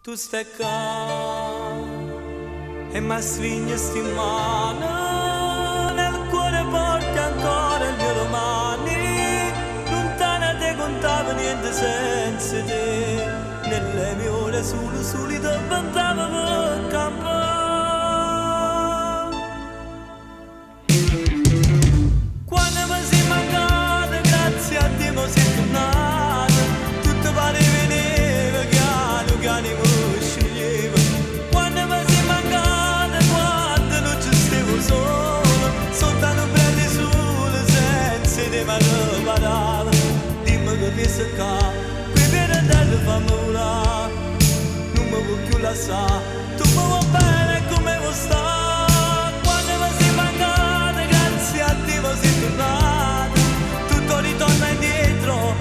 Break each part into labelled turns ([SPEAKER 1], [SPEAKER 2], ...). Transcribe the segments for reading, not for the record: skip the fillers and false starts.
[SPEAKER 1] Tu stai qua e mi stringi in mano, nel cuore porti ancora il mio domani, lontana te contavo niente senza te, nelle mie ore soli ti cantavo per campare. Quando mi sei mancata, grazie a Dio mi sei tornata, tutto pare venire piano piano mi sceglieva. Quando mi sei mancata, quando non ci stavo solo, soltanto prendi sole senza te mi riparava. Dimmi che riesco qua, qui per andare fammi volare, non mi vuoi più lasciare, tu mi vuoi bene come vuoi stare. Quando mi sei mancata, grazie a Dio mi sei tornata, tutto ritorna indietro,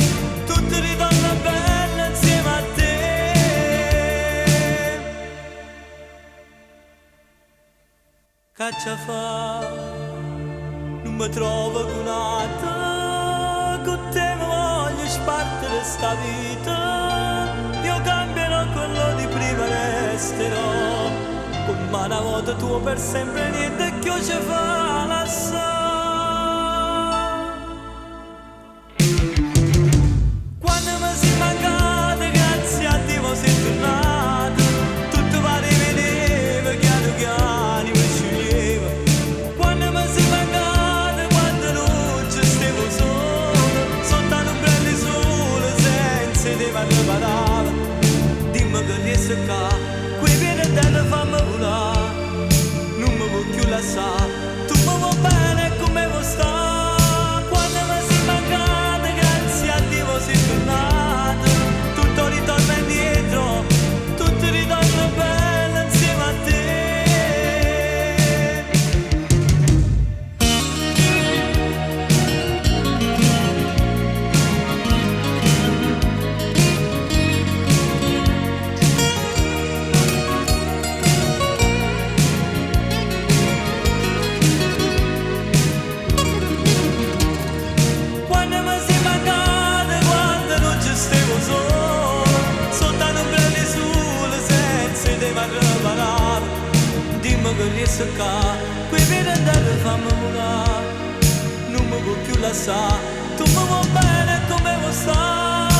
[SPEAKER 1] tutto ritorna bello insieme a te. Caccia fa, non mi trovo con altro, con te mi voglio spartere sta vita, io cambierò quello di prima resterò, con mano vuota tua per sempre niente che io ci fa lasciare. Quando mi sei mancata, grazie a Dio mi sei tornata, tutto pare venire piano piano mi sceglieva. Quando mi sei mancata, quando non ci stavo solo, soltanto un grande sole senza te mi riparava. Dimmi che riesco qua, qui viene a terra fammi volare, non mi vuoi più lasciare, tu mi vuoi bene come vuoi stare. Quando mi sei mancata, grazie a Dio mi sei tornata, tutto ritorna indietro, tutto ritorna bello insieme a te. Quando mi sei mancata, quando non ci stavo solo, soltanto un grande sole senza te mi riparava. Dimmi che riesco qua, qui per andare fammi volare, non mi vuoi più lasciare, tu mi vuoi bene come vuoi stare.